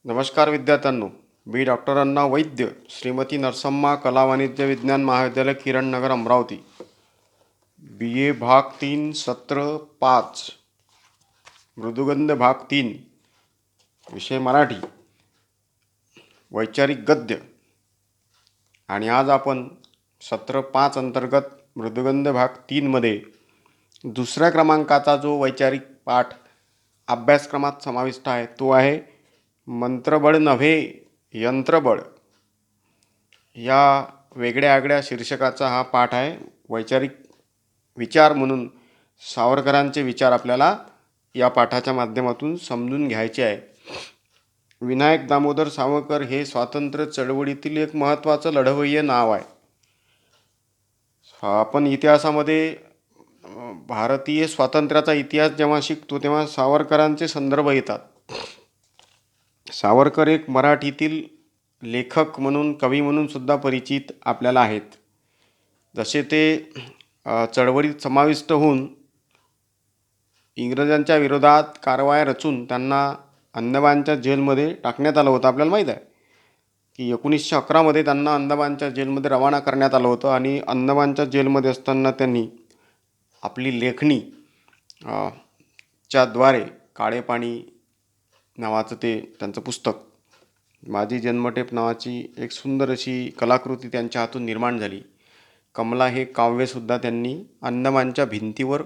नमस्कार विद्यार्थ्यांनो. मी डॉक्टर अण्णा वैद्य, श्रीमती नरसम्मा कला वाणिज्य विज्ञान महाविद्यालय किरण नगर अमरावती. BA भाग 3 सत्र 5 मृदुगंध भाग 3 विषय मराठी वैचारिक गद्य. आणि आज आपण सत्र 5 अंतर्गत मृदुगंध भाग 3 मध्ये दुसऱ्या क्रमांकाचा जो वैचारिक पाठ अभ्यासक्रमात समाविष्ट आहे तो आहे मंत्रबळ नव्हे यंत्रबळ. या वेगळ्या आगळ्या शीर्षकाचा हा पाठ आहे. वैचारिक विचार म्हणून सावरकरांचे विचार आपल्याला या पाठाच्या माध्यमातून समजून घ्यायचे आहे. विनायक दामोदर सावरकर हे स्वातंत्र्य चळवळीतील एक महत्त्वाचं लढवय्ये नाव आहे. आपण इतिहासामध्ये भारतीय स्वातंत्र्याचा इतिहास जेव्हा शिकतो तेव्हा सावरकरांचे संदर्भ येतात. सावरकर एक मराठीतील लेखक म्हणून, कवी म्हणून सुद्धा परिचित आपल्याला आहेत. जसे ते चळवळीत समाविष्ट होऊन इंग्रजांच्या विरोधात कारवाया रचून त्यांना अंदमानच्या जेलमध्ये टाकण्यात आलं होतं. आपल्याला माहीत आहे की 1911मध्ये त्यांना अंदमानच्या जेलमध्ये रवाना करण्यात आलं होतं. आणि अंदमानच्या जेलमध्ये असताना त्यांनी आपली लेखणी च्याद्वारे काळे पाणी नावाचं ते त्यांचं पुस्तक, माझी जन्मठेप नावाची एक सुंदर अशी कलाकृती त्यांच्या हातून निर्माण झाली. कमला हे काव्यसुद्धा त्यांनी अंदमानच्या भिंतीवर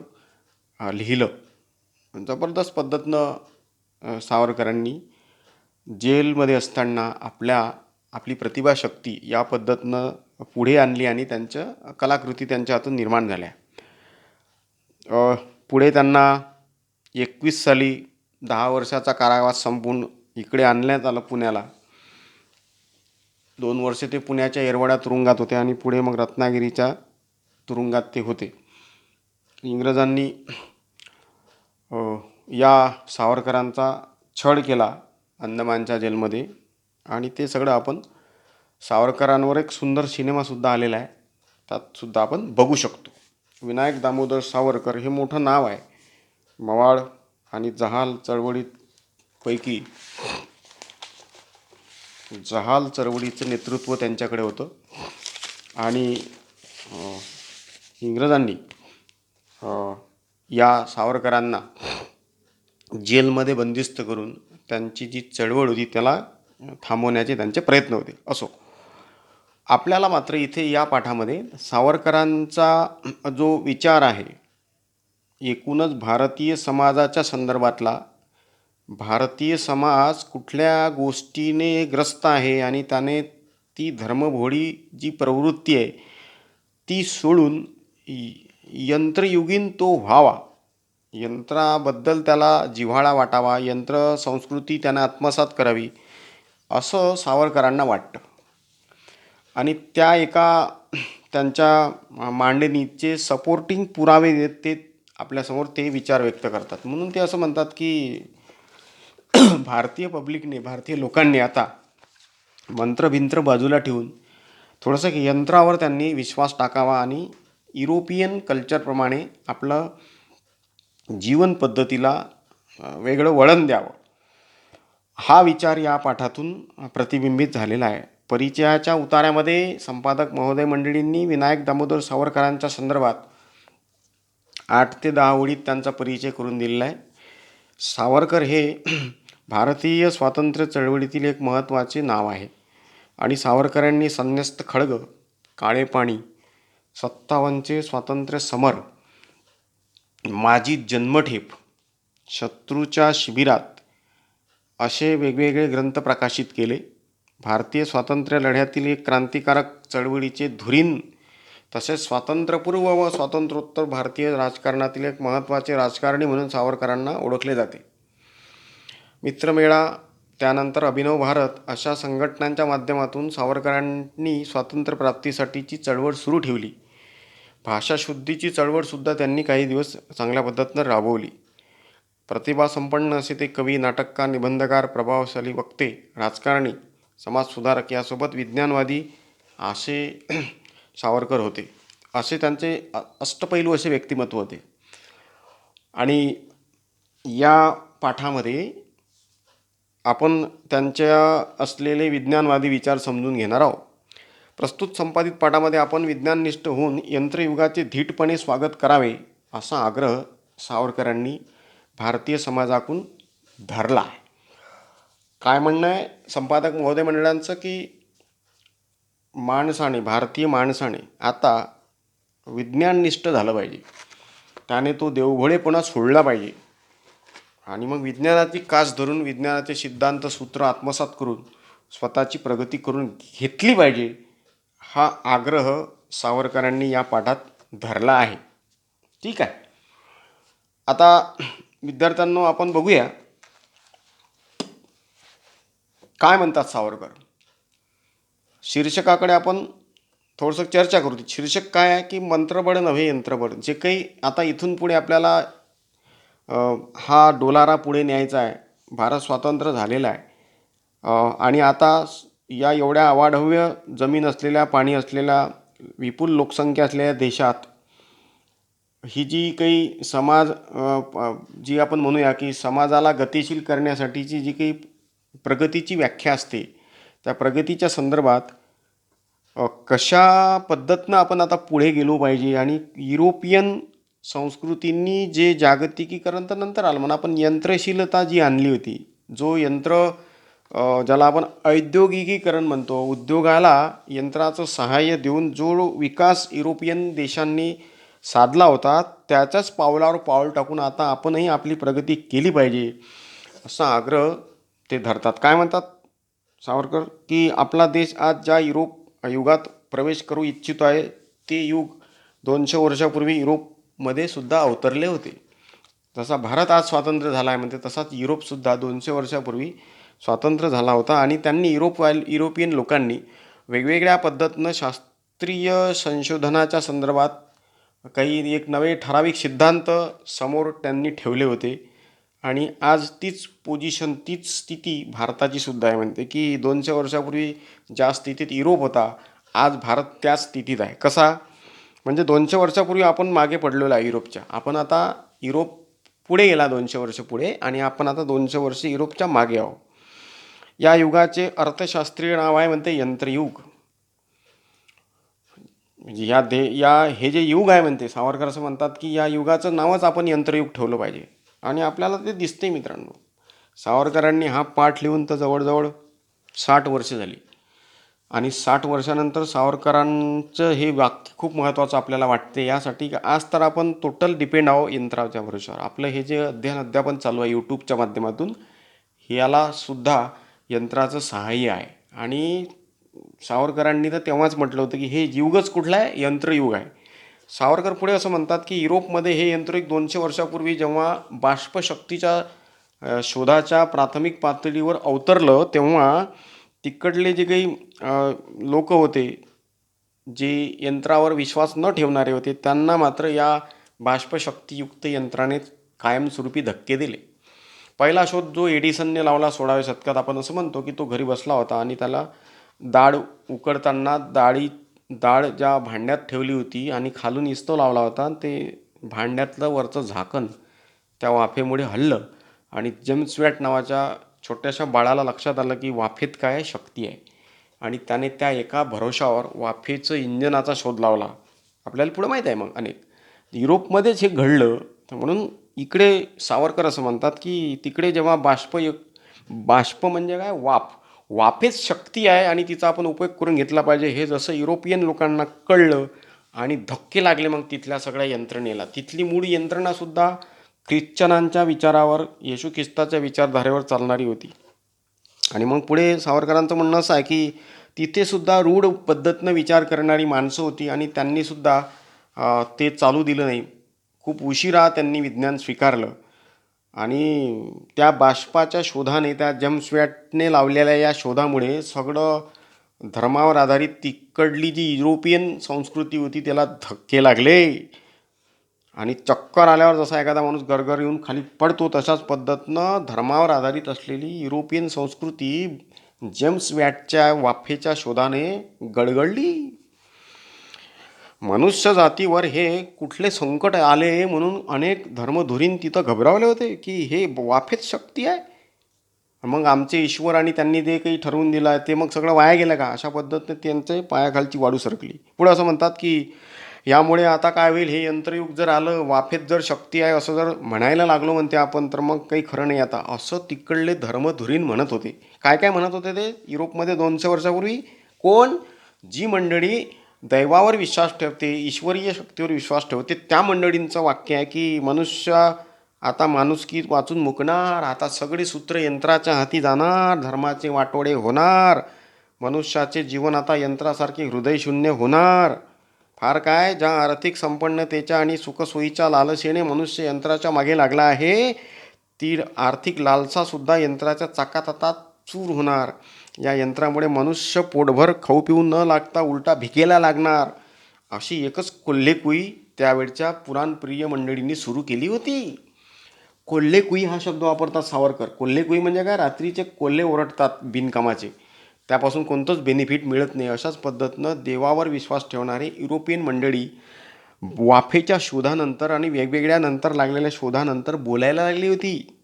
लिहिलं. जबरदस्त पद्धतीनं सावरकरांनी जेलमध्ये असताना आपली प्रतिभाशक्ती या पद्धतीनं पुढे आणली आणि त्यांच्या कलाकृती त्यांच्या हातून निर्माण झाल्या. पुढे त्यांना 21 साली 10 वर्षाचा कारावास संपवून इकडे आणण्यात आलं पुण्याला. 2 वर्षे ते पुण्याच्या येरवडा तुरुंगात होते आणि पुढे मग रत्नागिरीच्या तुरुंगात ते होते. इंग्रजांनी या सावरकरांचा छळ केला अंदमानच्या जेलमध्ये. आणि ते सगळं आपण सावरकरांवर एक सुंदर सिनेमासुद्धा आलेला आहे, त्यातसुद्धा आपण बघू शकतो. विनायक दामोदर सावरकर हे मोठं नाव आहे. मवाळ आणि जहाल चळवळीपैकी जहाल चळवळीचं नेतृत्व त्यांच्याकडे होतं. आणि इंग्रजांनी या सावरकरांना जेलमध्ये बंदिस्त करून त्यांची जी चळवळ होती त्याला थांबवण्याचे त्यांचे प्रयत्न होते. असो, आपल्याला मात्र इथे या पाठामध्ये सावरकरांचा जो विचार आहे एकूणच भारतीय समाजाच्या संदर्भातला, भारतीय समाज कुठल्या गोष्टीने ग्रस्त आहे आणि त्याने ती धर्मभोळी जी प्रवृत्ती आहे ती सोडून यंत्रयुगीन तो व्हावा, यंत्राबद्दल त्याला जिव्हाळा वाटावा, यंत्र संस्कृती त्याने आत्मसात करावी असं सावरकरांना वाटतं. आणि त्या एका त्यांच्या मांडणीचे सपोर्टिंग पुरावे देत ते आपल्यासमोर ते विचार व्यक्त करतात. म्हणून ते असं म्हणतात की भारतीय पब्लिकने, भारतीय लोकांनी आता मंत्रभिंत्र बाजूला ठेवून थोडंसं यंत्रावर त्यांनी विश्वास टाकावा आणि युरोपियन कल्चरप्रमाणे आपलं जीवन पद्धतीला वेगळं वळण द्यावं, हा विचार या पाठातून प्रतिबिंबित झालेला आहे. परिचयाच्या उतार्यामध्ये संपादक महोदय मंडळींनी विनायक दामोदर सावरकरांच्या संदर्भात 8 ते 10 ओळीत त्यांचा परिचय करून दिलेला आहे. सावरकर हे भारतीय स्वातंत्र्य चळवळीतील एक महत्त्वाचे नाव आहे. आणि सावरकरांनी संन्यस्त खड्ग, काळे पाणी, 57चे स्वातंत्र्य समर, माझी जन्मठेप, शत्रूच्या शिबिरात असे वेगवेगळे ग्रंथ प्रकाशित केले. भारतीय स्वातंत्र्य लढ्यातील एक क्रांतिकारक चळवळीचे धुरीण, तसेच स्वातंत्र्यपूर्व व स्वातंत्र्योत्तर भारतीय राजकारणातील एक महत्त्वाचे राजकारणी म्हणून सावरकरांना ओळखले जाते. मित्रमेळा, त्यानंतर अभिनव भारत अशा संघटनांच्या माध्यमातून सावरकरांनी स्वातंत्र्यप्राप्तीसाठीची चळवळ सुरू ठेवली. भाषाशुद्धीची चळवळसुद्धा त्यांनी काही दिवस चांगल्या पद्धतीनं राबवली. प्रतिभासंपन्न असे ते कवी, नाटककार, निबंधकार, प्रभावशाली वक्ते, राजकारणी, समाजसुधारक यासोबत विज्ञानवादी असे सावरकर होते. असे त्यांचे अष्टपैलू असे व्यक्तिमत्व होते. आणि या पाठामध्ये आपण त्यांच्या असलेले विज्ञानवादी विचार समजून घेणार आहोत. प्रस्तुत संपादित पाठामध्ये आपण विज्ञाननिष्ठ होऊन यंत्रयुगाचे धीटपणे स्वागत करावे असा आग्रह सावरकरांनी भारतीय समाजाकडून धरला आहे. काय म्हणणं आहे संपादक महोदय मंडळांचं की भारतीय माणसाने आता विज्ञाननिष्ठ झालं पाहिजे, त्याने तो देवघोळेपणा सोडला पाहिजे आणि मग विज्ञानाची कास धरून विज्ञानाचे सिद्धांत सूत्र आत्मसात करून स्वतःची प्रगती करून घेतली पाहिजे, हा आग्रह सावरकरांनी या पाठात धरला आहे. ठीक आहे. आता विद्यार्थ्यांनो आपण बघूया काय म्हणतात सावरकर. शीर्षकाकडे आपण थोडंसं चर्चा करू. शीर्षक काय आहे की मंत्रबळ नव्हे यंत्रबळ. जे काही आता इथून पुढे आपल्याला हा डोलारा पुढे न्यायचा आहे. भारत स्वतंत्र झालेला आहे आणि आता या एवढ्या अवाढव्य जमीन असलेल्या, पाणी असलेल्या, विपुल लोकसंख्या असलेल्या देशात ही जी काही जी आपण म्हणूया की समाजाला गतिशील करण्यासाठीची जी काही प्रगतीची व्याख्या असते, त्या प्रगतीच्या संदर्भात कशा पद्धतीनं आपण आता पुढे गेलो पाहिजे आणि युरोपियन संस्कृतींनी जे जागतिकीकरण तर नंतर आलं म्हणा, पण यंत्रशीलता जी आणली होती, जो ज्याला आपण औद्योगिकीकरण म्हणतो, उद्योगाला यंत्राचं सहाय्य देऊन जो विकास युरोपियन देशांनी साधला होता, त्याच्याच पावलावर पाऊल टाकून आता आपणही आपली प्रगती केली पाहिजे असा आग्रह ते धरतात. काय म्हणतात सावरकर की आपला देश आज ज्या युगात प्रवेश करू इच्छितो आहे, ते युग 200 वर्षापूर्वी युरोपमध्ये सुद्धा अवतरले होते. जसा भारत आज स्वातंत्र्य झाला आहे म्हणते, तसाच युरोपसुद्धा 200 वर्षापूर्वी स्वातंत्र्य झाला होता आणि त्यांनी युरोपियन लोकांनी वेगवेगळ्या पद्धतीनं शास्त्रीय संशोधनाच्या संदर्भात काही एक नवे ठराविक सिद्धांत समोर त्यांनी ठेवले होते आणि आज तीच स्थिती भारताची सुद्धा आहे म्हणते की 200 वर्षापूर्वी ज्या स्थितीत युरोप होता, आज भारत त्याच स्थितीत आहे. कसा म्हणजे 200 वर्षापूर्वी आपण मागे पडलेलो आहे युरोपच्या. आपण आता युरोप पुढे गेला 200 वर्ष पुढे आणि आपण आता 200 वर्ष युरोपच्या मागे आहोत. या युगाचे अर्थशास्त्रीय नाव आहे म्हणते यंत्रयुग. म्हणजे हे जे युग आहे म्हणते, सावरकर असं म्हणतात की या युगाचं नावच आपण यंत्रयुग ठेवलं पाहिजे आणि आपल्याला ते दिसते मित्रांनो. सावरकरांनी हा पाठ लिहून तर जवळजवळ 60 वर्ष झाली आणि 60 वर्षानंतर सावरकरांचं हे वाक्य खूप महत्त्वाचं आपल्याला वाटते यासाठी की आज तर आपण टोटल डिपेंड आहो यंत्राच्या भरोश्यावर. आपलं हे जे अध्यापन चालू आहे यूट्यूबच्या माध्यमातून, याला सुद्धा यंत्राचं सहाय्य आहे आणि सावरकरांनी तर तेव्हाच म्हटलं होतं की हे युगच कुठलं आहे, यंत्रयुग आहे. सावरकर पुढे असं म्हणतात की युरोपमध्ये हे यंत्रयुग 200 वर्षापूर्वी जेव्हा बाष्पशक्तीच्या शोधाच्या प्राथमिक पातळीवर अवतरलं, तेव्हा तिकडले जे काही लोक होते, जे यंत्रावर विश्वास न ठेवणारे होते, त्यांना मात्र या बाष्पशक्तीयुक्त यंत्राने कायमस्वरूपी धक्के दिले. पहिला शोध जो एडिसनने लावला 16व्या शतकात, आपण असं म्हणतो की तो घरी बसला होता आणि त्याला डाळ उकडताना डाळ ज्या भांड्यात ठेवली होती आणि खालून इस्तव लावला होता, ते भांड्यातलं वरचं झाकण त्या वाफेमुळे हललं आणि जेम्स वॅट नावाच्या छोट्याशा बाळाला लक्षात आलं की वाफेत काय आहे, शक्ती आहे आणि त्याने त्या एका भरोशावर वाफेचं इंजनाचा शोध लावला. आपल्याला पुढं माहीत आहे मग अनेक युरोपमध्येच हे घडलं. म्हणून इकडे सावरकर असं म्हणतात की तिकडे जेव्हा बाष्प म्हणजे काय, वाफेच शक्ती आहे आणि तिचा आपण उपयोग करून घेतला पाहिजे, हे जसं युरोपियन लोकांना कळलं आणि धक्के लागले मग तिथल्या सगळ्या यंत्रणेला. तिथली मूळ यंत्रणासुद्धा ख्रिश्चनांच्या विचारावर, येशू ख्रिस्ताच्या विचारधारेवर चालणारी होती. आणि मग पुढे सावरकरांचं म्हणणं असं आहे की तिथेसुद्धा रूढ पद्धतीनं विचार करणारी माणसं होती आणि त्यांनीसुद्धा ते चालू दिलं नाही. खूप उशिरा त्यांनी विज्ञान स्वीकारलं आणि त्या बाष्पाच्या शोधाने, त्या जेम्स वॅटने लावलेल्या या शोधामुळे सगळं धर्मावर आधारित तिकडली जी युरोपियन संस्कृती होती त्याला धक्के लागले आणि चक्कर आल्यावर जसा एखादा माणूस गरगर येऊन खाली पडतो, तशाच पद्धतीनं धर्मावर आधारित असलेली युरोपियन संस्कृती जेम्स वॅटच्या वाफेच्या शोधाने गडगडली. मनुष्य जातीवर हे कुठले संकट आले म्हणून अनेक धर्मधुरीण तिथं घबरावले होते की हे वाफेत शक्ती आहे मग आमचे ईश्वर आणि त्यांनी जे काही ठरवून दिलं आहे ते मग सगळं वाया गेलं का? अशा पद्धतीने त्यांचे पायाखालची वाळू सरकली. पुढे असं म्हणतात की यामुळे आता काय होईल, हे यंत्रयुग जर आलं, वाफेत जर शक्ती आहे असं जर म्हणायला लागलो म्हणते आपण, तर मग काही खरं नाही आता, असं तिकडले धर्मधुरीण म्हणत होते. काय काय म्हणत होते ते युरोपमध्ये 200 वर्षापूर्वी? कोण? जी मंडळी दैवावर विश्वास ठेवते, ईश्वरीय शक्तीवर विश्वास ठेवते, त्या मंडळींचं वाक्य आहे की मनुष्य आता माणुसकी वाचून मुकणार, आता सगळी सूत्र यंत्राच्या हाती जाणार, धर्माचे वाटोळे होणार, मनुष्याचे जीवन आता यंत्रासारखे हृदयशून्य होणार. फार काय, ज्या आर्थिक संपन्नतेच्या आणि सुखसोयीच्या लालसेने मनुष्य यंत्राच्या मागे लागला आहे, ती आर्थिक लालसासुद्धा यंत्राच्या चाकात आता चूर होणार. या यंत्रामुळे मनुष्य पोटभर खाऊ पिऊ न लागता उलटा भिकेला लागणार. अशी एकच कोल्हेकुई त्यावेळच्या पुराणप्रिय मंडळींनी सुरू केली होती. कोल्हेकुई हा शब्द वापरतात सावरकर. कोल्हेकुई म्हणजे काय? रात्रीचे कोल्हे ओरडतात बिनकामाचे, त्यापासून कोणतंच बेनिफिट मिळत नाही. अशाच पद्धतीनं देवावर विश्वास ठेवणारे युरोपियन मंडळी वाफेच्या शोधानंतर आणि वेगवेगळ्या नंतर लागलेल्या शोधानंतर बोलायला लागली होती.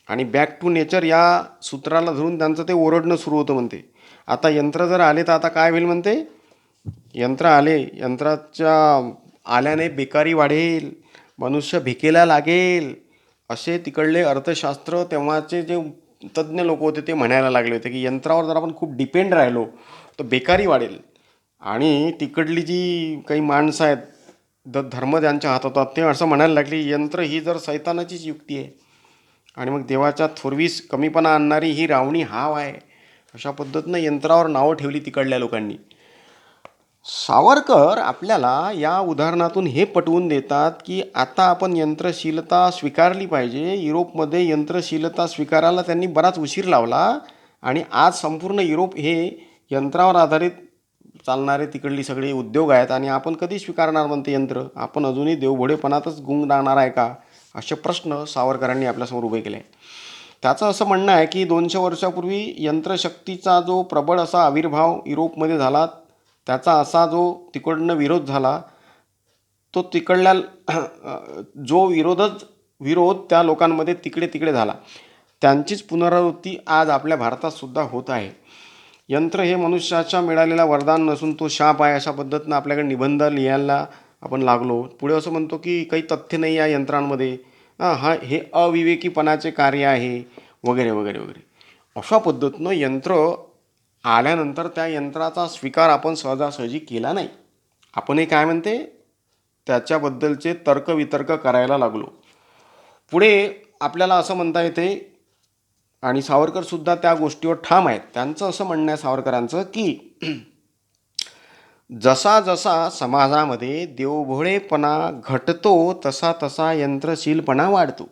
आणि बॅक टू नेचर या सूत्राला धरून त्यांचं ते ओरडणं सुरू होतं म्हणते. आता यंत्र जर आले तर आता काय होईल म्हणते? यंत्र आले, यंत्राच्या आल्याने बेकारी वाढेल, मनुष्य भिकेला लागेल, असे तिकडले अर्थशास्त्र तेव्हाचे जे तज्ज्ञ लोक होते ते म्हणायला लागले होते की यंत्रावर जर आपण खूप डिपेंड राहिलो तर बेकारी वाढेल. आणि तिकडली जी काही माणसं आहेत, धर्म ज्यांच्या हातात होतात, ते असं म्हणायला लागली यंत्र ही जर सैतानाचीच युक्ती आहे आणि मग देवाच्या थोरवीस कमीपणा आणणारी ही रावणी हाव आहे. अशा पद्धतीनं यंत्रावर नावं ठेवली तिकडल्या लोकांनी. सावरकर आपल्याला या उदाहरणातून हे पटवून देतात की आता आपण यंत्रशीलता स्वीकारली पाहिजे. युरोपमध्ये यंत्रशीलता स्वीकारायला त्यांनी बराच उशीर लावला आणि आज संपूर्ण युरोप हे यंत्रावर आधारित चालणारे तिकडली सगळे उद्योग आहेत आणि आपण कधी स्वीकारणार म्हणते यंत्र? आपण अजूनही देवभोडेपणातच गुंग राहणार आहे का? असे प्रश्न सावरकरांनी आपल्यासमोर उभे केले. त्याचं असं म्हणणं आहे की 200 वर्षापूर्वी यंत्रशक्तीचा जो प्रबळ असा आविर्भाव युरोपमध्ये झाला, त्याचा असा जो तिकडनं विरोध झाला, तो तिकडल्या जो विरोध त्या लोकांमध्ये तिकडे तिकडे झाला, त्यांचीच पुनरावृत्ती आज आपल्या भारतात सुद्धा होत आहे. यंत्र हे मनुष्याच्या मिळालेला वरदान नसून तो शाप आहे, अशा पद्धतीनं आपल्याकडे निबंध लिहायला आपण लागलो. पुढे असं म्हणतो की काही तथ्य नाही या यंत्रांमध्ये, हे अविवेकीपणाचे कार्य आहे, वगैरे वगैरे वगैरे. अशा पद्धतीनं यंत्र आल्यानंतर त्या यंत्राचा स्वीकार आपण सहजासहजी केला नाही. आपणही काय म्हणते त्याच्याबद्दलचे तर्कवितर्क करायला लागलो. पुढे आपल्याला असं म्हणता येते, आणि सावरकरसुद्धा त्या गोष्टीवर ठाम आहेत. त्यांचं असं म्हणणं आहे सावरकरांचं की जसा जसा समाजामध्ये देवभोळेपणा घटतो तसा तसा यंत्रशीलपणा वाढतो.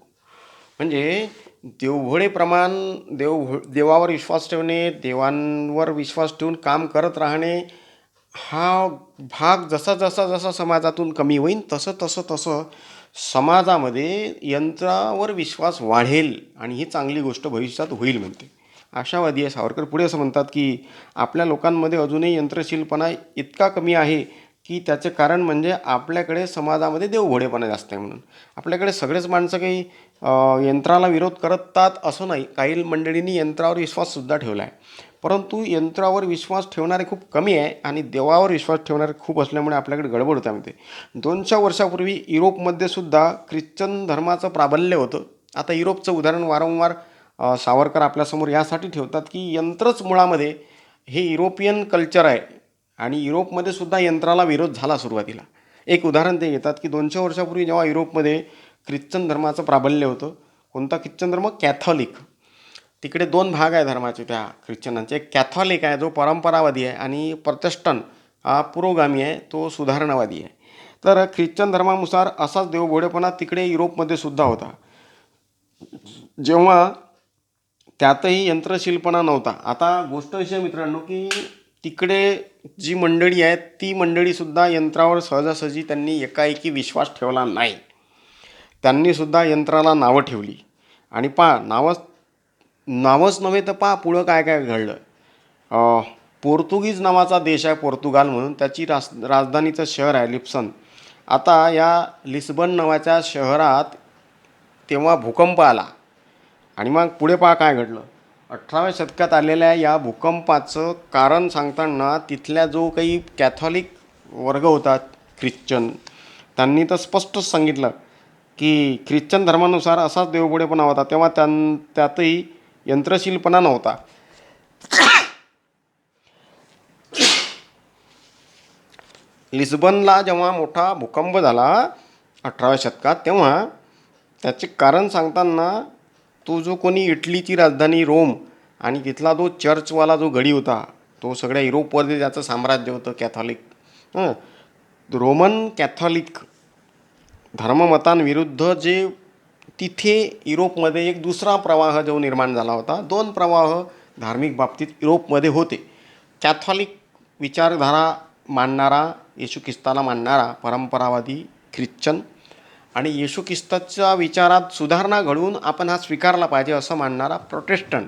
म्हणजे देवावर विश्वास ठेवणे, देवांवर विश्वास ठेवून काम करत राहणे, हा भाग जसा जसा जसा समाजातून कमी होईल तसं तसं तसं समाजामध्ये यंत्रावर विश्वास वाढेल आणि ही चांगली गोष्ट भविष्यात होईल म्हणते. आशावादी आहे सावरकर. पुढे असं म्हणतात की आपल्या लोकांमध्ये अजूनही यंत्रशीलपणा इतका कमी आहे की त्याचे कारण म्हणजे आपल्याकडे समाजामध्ये देवभोळेपणा जास्त आहे म्हणून. आपल्याकडे सगळेच माणसं काही यंत्राला विरोध करतात असं नाही, काही मंडळींनी यंत्रावर विश्वाससुद्धा ठेवला आहे, परंतु यंत्रावर विश्वास युरोपवारे खूप कमी आहे आणि देवावर विश्वास ठेवणारे खूप असल्यामुळे आपल्याकडे गडबड होते म्हणते. 200 वर्षापूर्वी युरोपमध्ये सुद्धा ख्रिश्चन धर्माचं प्राबल्य होतं. आता युरोपचं उदाहरण वारंवार सावरकर आपल्यासमोर यासाठी ठेवतात की यंत्रच मुळामध्ये हे युरोपियन कल्चर आहे आणि युरोपमध्ये सुद्धा यंत्राला विरोध झाला सुरुवातीला. एक उदाहरण ते घेतात की 200 वर्षापूर्वी जेव्हा युरोपमध्ये ख्रिश्चन धर्माचं प्राबल्य होतं, कोणता ख्रिश्चन धर्म? कॅथॉलिक. तिकडे 2 भाग आहे धर्माचे त्या ख्रिश्चनांचे. एक कॅथॉलिक आहे जो परंपरावादी आहे आणि प्रोटेस्टंट हा पुरोगामी आहे, तो सुधारणावादी आहे. तर ख्रिश्चन धर्मानुसार असाच देवभोळेपणा तिकडे युरोपमध्ये सुद्धा होता, जेव्हा त्यातही यंत्रशीलपणा नव्हता. आता गोष्ट अशी आहे मित्रांनो की तिकडे जी मंडळी आहेत ती मंडळीसुद्धा यंत्रावर सहजासहजी त्यांनी एकाएकी विश्वास ठेवला नाही. त्यांनीसुद्धा यंत्राला नावं ठेवली आणि नावच नव्हे तर पुढं काय काय घडलं. पोर्तुगीज नावाचा देश आहे पोर्तुगाल म्हणून, त्याची राजधानीचं शहर आहे लिस्बन. आता या लिस्बन नावाच्या शहरात तेव्हा भूकंप आला आणि मग पुढे पहा काय घडलं. 18व्या शतकात आलेल्या या भूकंपाचं कारण सांगताना तिथल्या जो काही कॅथॉलिक वर्ग होता ख्रिश्चन, त्यांनी तर स्पष्टच सांगितलं की ख्रिश्चन धर्मानुसार असाच देवपुढेपणा होता. तेव्हा त्यातही यंत्रशीलपणा नव्हता. लिस्बनला जेव्हा मोठा भूकंप झाला 18व्या शतकात, तेव्हा त्याचे कारण सांगताना तो जो कोणी इटलीची राजधानी रोम आणि तिथला जो चर्चवाला जो गडी होता, तो सगळ्या युरोपमध्ये ज्याचं साम्राज्य होतं कॅथॉलिक, रोमन कॅथॉलिक धर्ममतांविरुद्ध जे तिथे युरोपमध्ये एक दुसरा प्रवाह जो निर्माण झाला होता. दोन प्रवाह धार्मिक बाबतीत युरोपमध्ये होते. कॅथॉलिक विचारधारा मानणारा, येशू ख्रिस्ताला मानणारा परंपरावादी ख्रिश्चन, आणि येशू ख्रिस्ताच्या विचारात सुधारणा घडवून आपण हा स्वीकारला पाहिजे असं मानणारा प्रोटेस्टंट.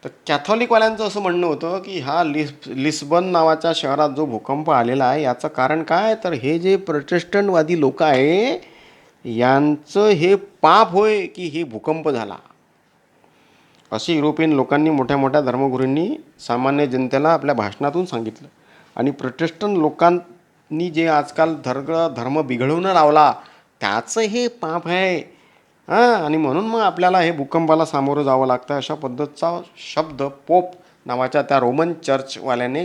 तर कॅथॉलिकवाल्यांचं असं म्हणणं होतं की हा लिस्बन नावाच्या शहरात जो भूकंप आलेला आहे याचं कारण काय, तर हे जे प्रोटेस्टंटवादी लोक आहे यांचं हे पाप होय की हे भूकंप झाला, असे युरोपियन लोकांनी, मोठ्या मोठ्या धर्मगुरूंनी सामान्य जनतेला आपल्या भाषणातून सांगितलं. आणि प्रोटेस्टंट लोकांनी जे आजकाल धर्म बिघडवून लावला त्याचं हे पाप आहे. आणि म्हणून मग आपल्याला हे भूकंपाला सामोरं जावं लागतं, अशा पद्धतीचा शब्द पोप नावाच्या त्या रोमन चर्चवाल्याने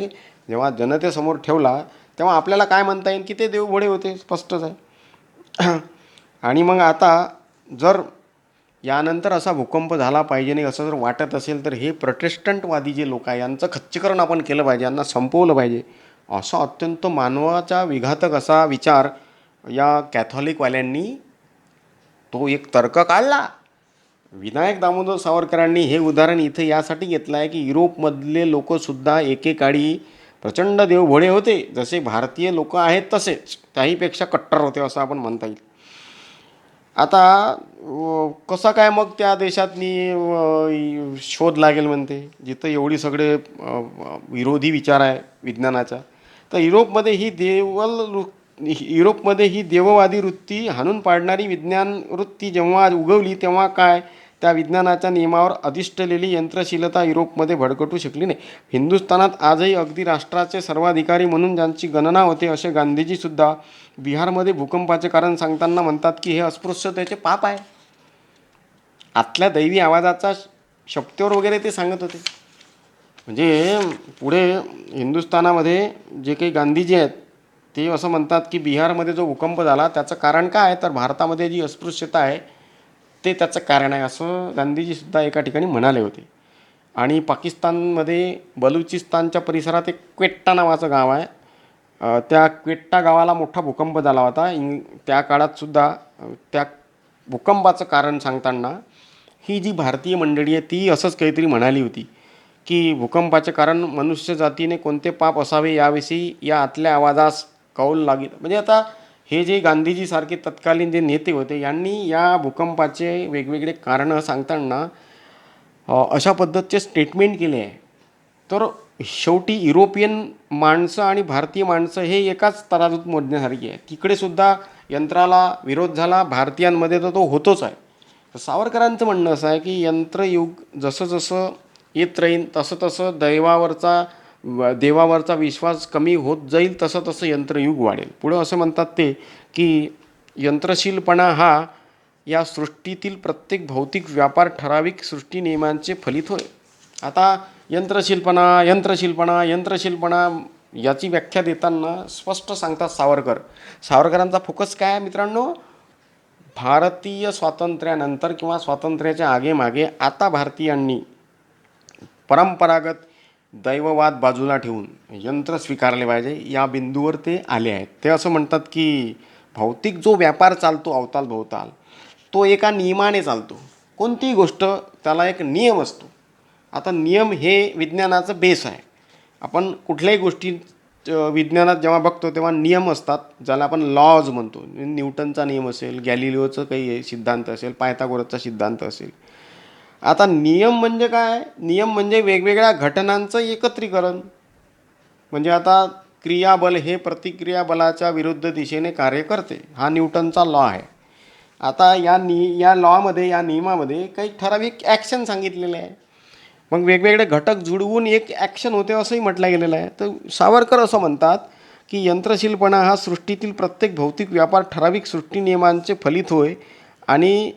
जेव्हा जनतेसमोर ठेवला तेव्हा आपल्याला काय म्हणता येईल की ते देवभोळे होते, स्पष्टच आहे. आणि मग आता जर यानंतर असा भूकंप झाला पाहिजे नाही असं जर वाटत असेल तर हे प्रोटेस्टंटवादी जे लोक आहे यांचं खच्चीकरण आपण केलं पाहिजे, यांना संपवलं पाहिजे, असा अत्यंत मानवाचा विघातक असा विचार या कॅथॉलिकवाल्यांनी तो एक तर्क काढला. विनायक दामोदर सावरकरांनी हे उदाहरण इथं यासाठी घेतलं आहे की युरोपमधले लोकसुद्धा एकेकाळी प्रचंड देवभोळे होते, जसे भारतीय लोक आहेत तसेच त्याहीपेक्षा कट्टर होते असं आपण म्हणता येईल. आता कसा काय मग त्या देशातनी शोध लागेल म्हणते जिथं एवढी सगळे विरोधी विचार आहे विज्ञानाचा. तर युरोपमध्ये ही देववादी वृत्ती हाणून पाडणारी विज्ञान वृत्ती जेव्हा उगवली तेव्हा काय त्या विज्ञानाच्या नियमावर अधिष्ठलेली यंत्रशीलता युरोपमध्ये भडकटू शकली नाही. हिंदुस्थानात आजही अगदी राष्ट्राचे सर्वाधिकारी म्हणून ज्यांची गणना होते असे गांधीजीसुद्धा बिहारमध्ये भूकंपाचे कारण सांगताना म्हणतात की हे अस्पृश्यतेचे पाप आहे. आतल्या दैवी आवाजाचा शब्दावर वगैरे ते सांगत होते. म्हणजे पुढे हिंदुस्थानामध्ये जे काही गांधीजी आहेत ते असं म्हणतात की बिहारमध्ये जो भूकंप झाला त्याचं कारण काय आहे, तर भारतामध्ये जी अस्पृश्यता आहे ते त्याचं कारण आहे असं गांधीजीसुद्धा एका ठिकाणी म्हणाले होते. आणि पाकिस्तानमध्ये बलुचिस्तानच्या परिसरात एक क्वेट्टा नावाचं गाव आहे. त्या क्वेट्टा गावाला मोठा भूकंप झाला होता. त्या काळातसुद्धा त्या भूकंपाचं कारण सांगताना ही जी भारतीय मंडळी आहे ती असंच काहीतरी म्हणाली होती की भूकंपाचे कारण मनुष्य जातीने कोणते पाप असावे याविषयी या आतल्या आवाजास कौल लागेल. म्हणजे आता हे जे गांधीजीसारखे तत्कालीन जे नेते होते यांनी या भूकंपाचे वेगवेगळे कारणं सांगताना अशा पद्धतीचे स्टेटमेंट केले आहे. तर शेवटी युरोपियन माणसं आणि भारतीय माणसं हे एकाच तराजूत मोजण्यासारखी आहे. तिकडेसुद्धा यंत्राला विरोध झाला, भारतीयांमध्ये तर तो होतोच आहे. तर सावरकरांचं म्हणणं असं आहे की यंत्रयुग जसं जसं येत राहील तसं तसं देवावरचा विश्वास कमी होत जाईल, तसं तसं यंत्रयुग वाढेल. पुढं असं म्हणतात ते की यंत्रशीलपणा हा या सृष्टीतील प्रत्येक भौतिक व्यापार ठराविक सृष्टी नियमांचे फलित होय. आता यंत्रशीलपणा याची व्याख्या देताना स्पष्ट सांगतात सावरकरांचा फोकस काय आहे मित्रांनो, भारतीय स्वातंत्र्यानंतर किंवा स्वातंत्र्याच्या आगेमागे आता भारतीयांनी परंपरागत दैववाद बाजूला ठेवून यंत्र स्वीकारले पाहिजे या बिंदूवर ते आले आहेत. ते असं म्हणतात की भौतिक जो व्यापार चालतो अवतालभोवताल तो एका नियमाने चालतो. कोणतीही गोष्ट त्याला एक नियम असतो. आता नियम हे विज्ञानाचं बेस आहे. आपण कुठल्याही गोष्टी विज्ञानात जेव्हा बघतो तेव्हा नियम असतात ज्याला आपण लॉज म्हणतो. न्यूटनचा नियम असेल, गॅलिलिओचं काही सिद्धांत असेल, पायथागोरसचा सिद्धांत असेल. आता नियम म्हणजे काय, नियम म्हणजे वेगवेगळ्या घटनांचं एकत्रीकरण. म्हणजे आता क्रियाबल हे प्रतिक्रियाबलाच्या विरुद्ध दिशेने कार्य करते, हा न्यूटनचा लॉ आहे. आता या लॉमध्ये, या नियमामध्ये काही ठराविक ॲक्शन सांगितलेले आहे. मग वेगवेगळे घटक जुळवून एक ॲक्शन होते असंही म्हटलं गेलेलं आहे. तर सावरकर असं म्हणतात की यंत्रशीलपणा हा सृष्टीतील प्रत्येक भौतिक व्यापार ठराविक सृष्टी नियमांचे फलित होय आणि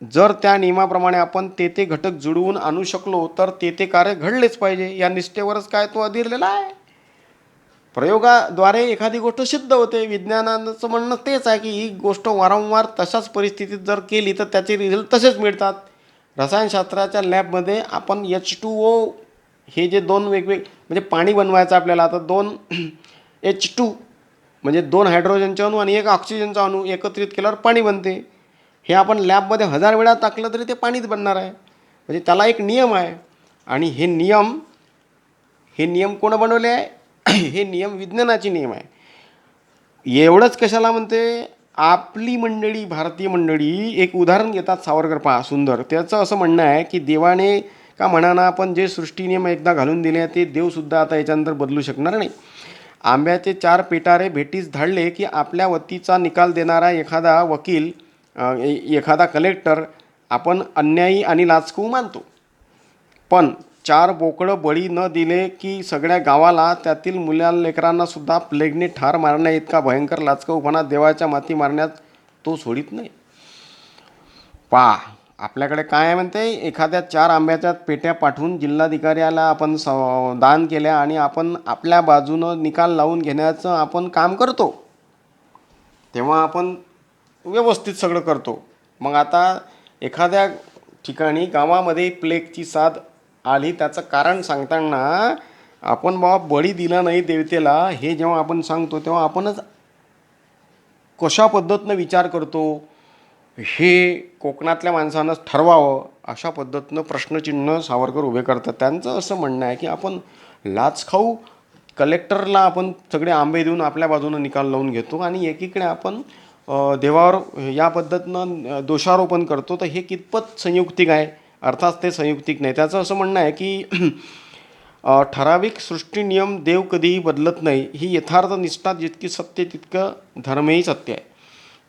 जर त्या नियमाप्रमाणे आपण ते घटक जुळवून आणू शकलो तर ते कार्य घडलेच पाहिजे. या निष्ठेवरच काय तो अधिरलेला आहे. प्रयोगाद्वारे एखादी गोष्ट सिद्ध होते. विज्ञानाचं म्हणणं तेच आहे की ही गोष्ट वारंवार तशाच परिस्थितीत जर केली तर त्याचे रिझल्ट तसेच मिळतात. रसायनशास्त्राच्या लॅबमध्ये आपण H2O हे जे दोन म्हणजे पाणी बनवायचं आपल्याला, आता दोन H2 म्हणजे दोन हायड्रोजनचे अणू आणि एक ऑक्सिजनचा अणू एकत्रित केल्यावर पाणी बनते. हे आपण लॅबमध्ये 1000 वेळा टाकलं तरी ते पाणीच बनणार आहे. म्हणजे त्याला एक नियम आहे. आणि हे नियम कोण बनवले आहे? हे नियम विज्ञानाचे नियम आहे. एवढंच कशाला म्हणते, आपली मंडळी, भारतीय मंडळी एक उदाहरण घेतात. सावरकर पहा सुंदर, त्याचं असं म्हणणं आहे की देवाने का म्हणा आपण जे सृष्टी नियम एकदा घालून दिले ते देवसुद्धा आता याच्यानंतर बदलू शकणार नाही. आंब्याचे 4 पेटारे भेटीस धाडले की आपल्या वतीचा निकाल देणारा एखादा वकील, एखादा कलेक्टर आपण अन्यायी आणि लाचकू मानतो. पण 4 बोकडं बळी न दिले की सगळ्या गावाला, त्यातील मुलालेकरांना सुद्धा प्लेगने ठार मारण्या इतका भयंकर लाचकाऊपणा देवाच्या माती मारण्यात तो सोडित नाही. पहा आपल्याकडे काय आहे म्हणते, एखाद्या 4 आंब्याच्या पेट्या पाठवून जिल्हाधिकाऱ्याला आपण दान केल्या आणि आपण आपल्या बाजूनं निकाल लावून घेण्याचं आपण काम करतो. तेव्हा आपण व्यवस्थित सगळं करतो. मग आता एखाद्या ठिकाणी गावामध्ये प्लेगची साथ आली, त्याचं कारण सांगताना आपण बाबा बळी दिला नाही देवतेला हे जेव्हा आपण सांगतो तेव्हा आपणच कशा पद्धतीनं विचार करतो हे कोकणातल्या माणसानंच ठरवावं. अशा पद्धतीनं प्रश्नचिन्ह सावरकर उभे करतात. त्यांचं असं म्हणणं आहे की आपण लाचखाऊ कलेक्टरला आपण सगळे आंबे देऊन आपल्या बाजूनं निकाल लावून घेतो आणि एकीकडे आपण देवावर या पद्धतीनं दोषारोपण करतो. तर हे कितपत संयुक्तिक आहे? अर्थात ते संयुक्तिक नाही. त्याचं असं म्हणणं आहे की ठराविक सृष्टी नियम देव कधीही बदलत नाही. ही यथार्थ निष्ठा जितकी सत्य तितकं धर्मही सत्य आहे.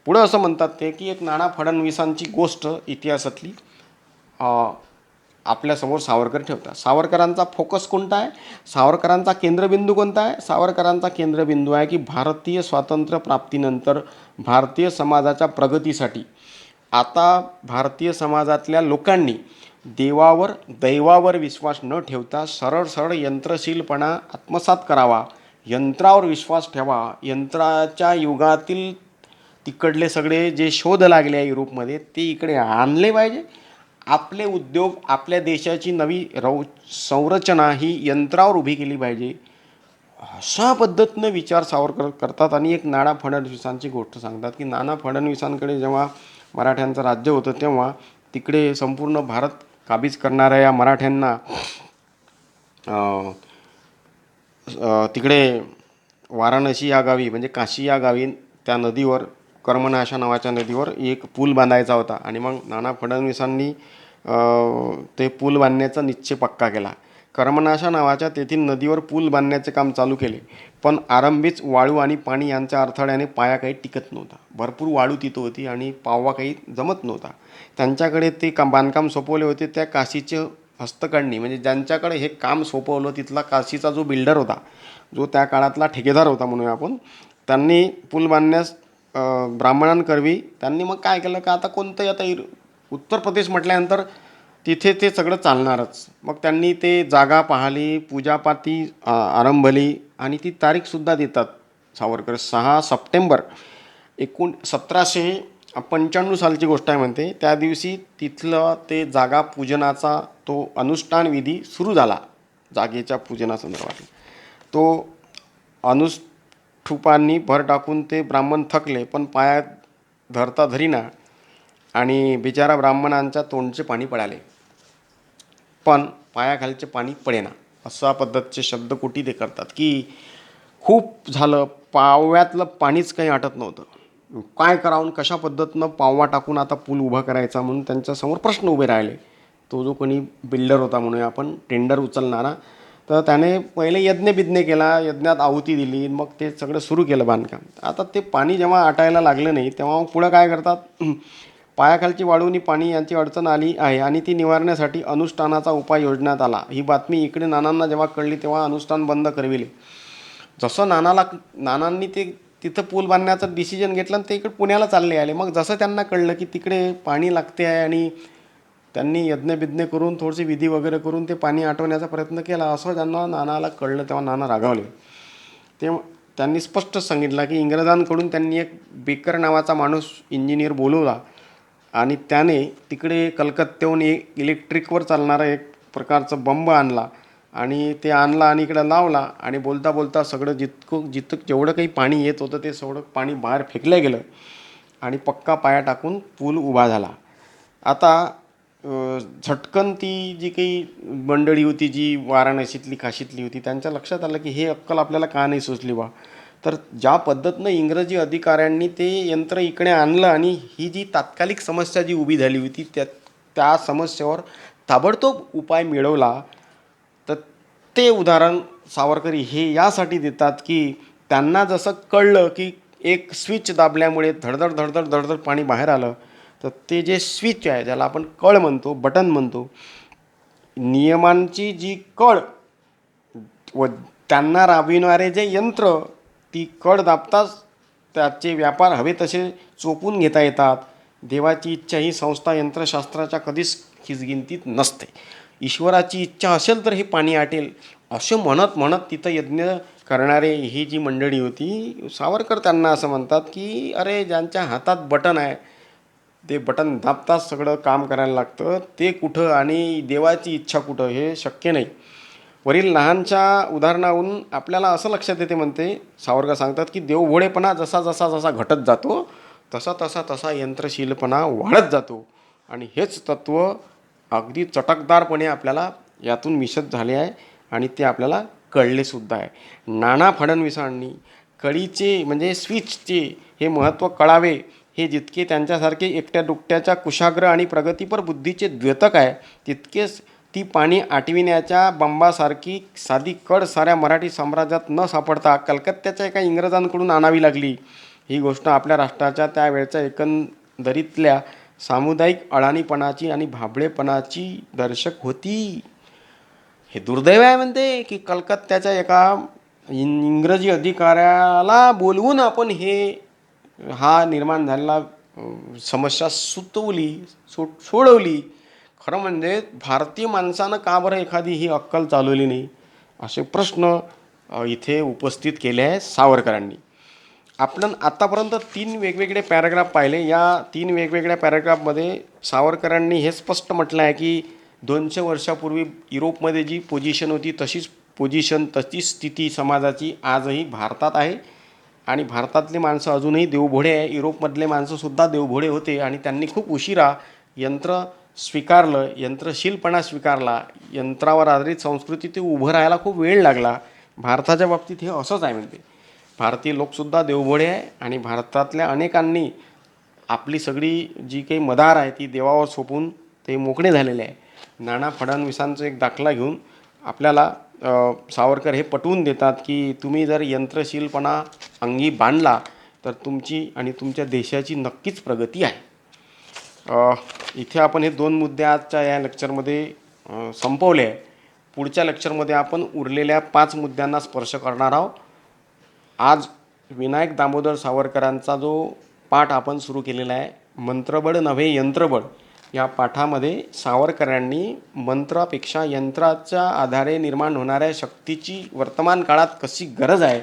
पुढं असं म्हणतात ते की एक नाना फडणवीसांची गोष्ट इतिहासातली आपल्यासमोर सावरकर ठेवतात. सावरकरांचा फोकस कोणता आहे? सावरकरांचा केंद्रबिंदू कोणता आहे? सावरकरांचा केंद्रबिंदू आहे की भारतीय स्वातंत्र्य प्राप्तीनंतर भारतीय समाजाच्या प्रगतीसाठी आता भारतीय समाजातल्या लोकांनी देवावर, दैवावर विश्वास न ठेवता सरळ सरळ यंत्रशीलपणा आत्मसात करावा. यंत्रावर विश्वास ठेवा. यंत्राच्या युगातील तिकडले सगळे जे शोध लागले आहे युरोपमध्ये ते इकडे आणले पाहिजे. आपले उद्योग, आपल्या देशाची नवी संरचना ही यंत्रावर उभी केली पाहिजे. अशा पद्धतीनं विचार सावरकर करतात. आणि एक नाना फडणवीसांची गोष्ट सांगतात की नाना फडणवीसांकडे जेव्हा मराठ्यांचं राज्य होतं तेव्हा तिकडे संपूर्ण भारत काबीज करणाऱ्या या मराठ्यांना तिकडे वाराणसी या गावी म्हणजे काशी या गावी त्या नदीवर, कर्मनाशा नावाच्या नदीवर एक पूल बांधायचा होता. आणि मग नाना फडणवीसांनी ते पूल बांधण्याचा निश्चय पक्का केला. कर्मनाशा नावाच्या तेथील नदीवर पूल बांधण्याचे काम चालू केले. पण आरंभीच वाळू आणि पाणी यांच्या अडथळ्याने पाया काही टिकत नव्हता. भरपूर वाळू तिथं होती आणि पावा काही जमत नव्हता. त्यांच्याकडे ते बांधकाम सोपवले होते त्या काशीचे हस्तकांनी, म्हणजे ज्यांच्याकडे हे काम सोपवलं तिथला काशीचा जो बिल्डर होता, जो त्या काळातला ठेकेदार होता म्हणूया आपण, त्यांनी पूल बांधण्यास ब्राह्मणांकरवी त्यांनी मग काय केलं का आता कोणतंही, आता उत्तर प्रदेश म्हटल्यानंतर तिथे ते सगळं चालणारच. मग त्यांनी ते जागा पाहिली, पूजापाती आरंभली आणि ती तारीखसुद्धा देतात सावरकर. 6 सप्टेंबर 1795 सालची गोष्ट आहे म्हणते. त्या दिवशी तिथलं ते जागा पूजनाचा तो अनुष्ठान विधी सुरू झाला. जागेच्या पूजनासंदर्भात तो अनुष्ठुपांनी भर टाकून ते ब्राह्मण थकले, पण पायात धरता धरीना आणि बिचारा ब्राह्मणांच्या तोंडचे पाणी पडाले, पण पायाखालचे पाणी पडेना. अशा पद्धतीचे शब्दकोटी ते करतात की खूप झालं, पाव्यातलं पाणीच काही आटत नव्हतं. काय करावं, कशा पद्धतीनं पावा टाकून आता पूल उभा करायचा म्हणून त्यांच्यासमोर प्रश्न उभे राहिले. तो जो कोणी बिल्डर होता म्हणूया आपण, टेंडर उचलणारा, तर त्याने पहिले यज्ञ केला, यज्ञात आहुती दिली, मग ते सगळं सुरू केलं बांधकाम. आता ते पाणी जेव्हा आटायला लागलं नाही तेव्हा मग पुढं काय करतात, पायाखालची वाळूनी पाणी यांची अडचण आली आहे आणि ती निवारण्यासाठी अनुष्ठानाचा उपाय योजण्यात आला. ही बातमी इकडे नानांना जेव्हा कळली तेव्हा अनुष्ठान बंद करविले. जसं नानांनी ते तिथं पूल बांधण्याचं डिसिजन घेतलं आणि ते इकडे पुण्याला चालले आले. मग जसं त्यांना कळलं की तिकडे पाणी लागते आहे आणि त्यांनी यज्ञ करून थोडेसे विधी वगैरे करून ते पाणी आटवण्याचा प्रयत्न केला, असं ज्यांना नानाला कळलं तेव्हा नाना रागावले. ते त्यांनी स्पष्ट सांगितलं की इंग्रजांकडून त्यांनी एक बेकर नावाचा माणूस इंजिनियर बोलवला आणि त्याने तिकडे कलकत्त्याहून एक इलेक्ट्रिकवर चालणारा एक प्रकारचं बंब आणला आणि ते आणला आणि इकडं लावला आणि बोलता बोलता सगळं जिथं जेवढं काही पाणी येत होतं ते सगळं पाणी बाहेर फेकलं गेलं आणि पक्का पाया टाकून पूल उभा झाला. आता झटकन ती जी काही मंडळी होती जी वाराणसीतली काशीतली होती त्यांच्या लक्षात आलं की हे अक्कल आपल्याला का नाही सुचली बा. तर ज्या पद्धतीनं इंग्रजी अधिकाऱ्यांनी ते यंत्र इकडे आणलं आणि ही जी तात्कालिक समस्या जी उभी झाली होती त्या समस्येवर ताबडतोब उपाय मिळवला. तर ते उदाहरण सावरकरी हे यासाठी देतात की त्यांना जसं कळलं की एक स्विच दाबल्यामुळे धडधड धडधड धडधड पाणी बाहेर आलं, तर ते जे स्विच आहे ज्याला आपण कळ म्हणतो, बटन म्हणतो, नियमांची जी कळ व त्यांना राबविणारे जे यंत्र, ती कळ दाबताच त्याचे व्यापार हवे तसे चोपून घेता येतात. देवाची इच्छा ही संस्था यंत्रशास्त्राच्या कधीच खिचगिंतीत नसते. ईश्वराची इच्छा असेल तर हे पाणी आटेल असं म्हणत म्हणत तिथं यज्ञ करणारे ही जी मंडळी होती, सावरकर त्यांना असं म्हणतात की अरे ज्यांच्या हातात बटन आहे ते बटन दाबताच सगळं काम करायला लागतं, ते कुठं आणि देवाची इच्छा कुठं, हे शक्य नाही. वरील लहानशा उदाहरणावरून आपल्याला असं लक्षात येते, म्हणते सावरकर सांगतात की देवभोळेपणा जसा जसा जसा घटत जातो तसा तसा तसा यंत्रशीलपणा वाढत जातो आणि हेच तत्त्व अगदी चटकदारपणे आपल्याला यातून मिश्रित झाले आहे आणि ते आपल्याला कळलेसुद्धा आहे. नाना फडणवीसांनी कळीचे म्हणजे स्विचचे हे महत्त्व कळावे, हे जितके त्यांच्यासारखे एकट्या दुकट्याच्या कुशाग्र आणि प्रगतीपर बुद्धीचे द्योतक आहे, तितकेच ती पाणी आटविण्याच्या बंबासारखी साधी कड साऱ्या मराठी साम्राज्यात न सापडता कलकत्त्याच्या एका इंग्रजांकडून आणावी लागली. ही गोष्ट आपल्या राष्ट्राच्या त्यावेळच्या एकंदरीतल्या सामुदायिक अडाणीपणाची आणि भाबडेपणाची दर्शक होती. हे दुर्दैव आहे म्हणते की कलकत्त्याच्या एका इंग्रजी अधिकाऱ्याला बोलवून आपण हा निर्माण झालेला समस्या सोडवली. खरं म्हणजे भारतीय माणसानं का बरं एखादी ही अक्कल चालवली नाही, असे प्रश्न इथे उपस्थित केले आहे सावरकरांनी. आपण आत्तापर्यंत 3 वेगवेगळे पॅराग्राफ पाहिले. या 3 वेगवेगळ्या पॅराग्राफमध्ये सावरकरांनी हे स्पष्ट म्हटलं आहे की 200 वर्षापूर्वी युरोपमध्ये जी पोझिशन होती तशीच स्थिती समाजाची आजही भारतात आहे आणि भारतातले माणसं अजूनही देवभोळे आहे. युरोपमधले माणसंसुद्धा देवभोळे होते आणि त्यांनी खूप उशिरा यंत्र स्वीकारलं, यंत्रशीलपणा स्वीकारला, यंत्रावर आधारित संस्कृती ते उभं राहायला खूप वेळ लागला. भारताच्या बाबतीत हे असंच आहे म्हणते. भारतीय लोकसुद्धा देवभोळे आहे आणि भारतातल्या अनेकांनी आपली सगळी जी काही मदार आहे ती देवावर सोपून ते मोकळे झालेले आहे. नाना फडणवीसांचा एक दाखला घेऊन आपल्याला सावरकर हे पटवून देतात की तुम्ही जर यंत्रशीलपणा अंगी बांधला तर तुमची आणि तुमच्या देशाची नक्कीच प्रगती आहे. इथे आपण हे 2 मुद्दे आजच्या या लेक्चरमध्ये संपवले आहे. पुढच्या लेक्चरमध्ये आपण उरलेल्या 5 मुद्द्यांना स्पर्श करणार आहोत. आज विनायक दामोदर सावरकरांचा जो पाठ आपण सुरू केलेला आहे, मंत्रबळ नव्हे यंत्रबळ, या पाठामध्ये सावरकरांनी मंत्रापेक्षा यंत्राच्या आधारे निर्माण होणाऱ्या शक्तीची वर्तमान काळात कशी गरज आहे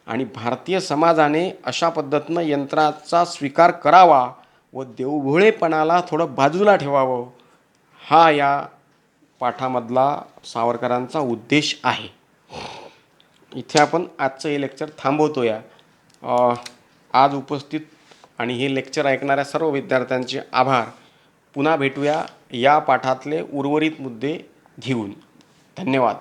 आणि भारतीय समाजाने अशा पद्धतीनं यंत्राचा स्वीकार करावा व देवभोळेपणाला थोडं बाजूला ठेवावं, हा या पाठामधला सावरकरांचा उद्देश आहे. इथे आपण आजचं हे लेक्चर थांबवतो या. आज उपस्थित आणि हे लेक्चर ऐकणाऱ्या सर्व विद्यार्थ्यांचे आभार. पुन्हा भेटूया या पाठातले उर्वरित मुद्दे घेऊन. धन्यवाद.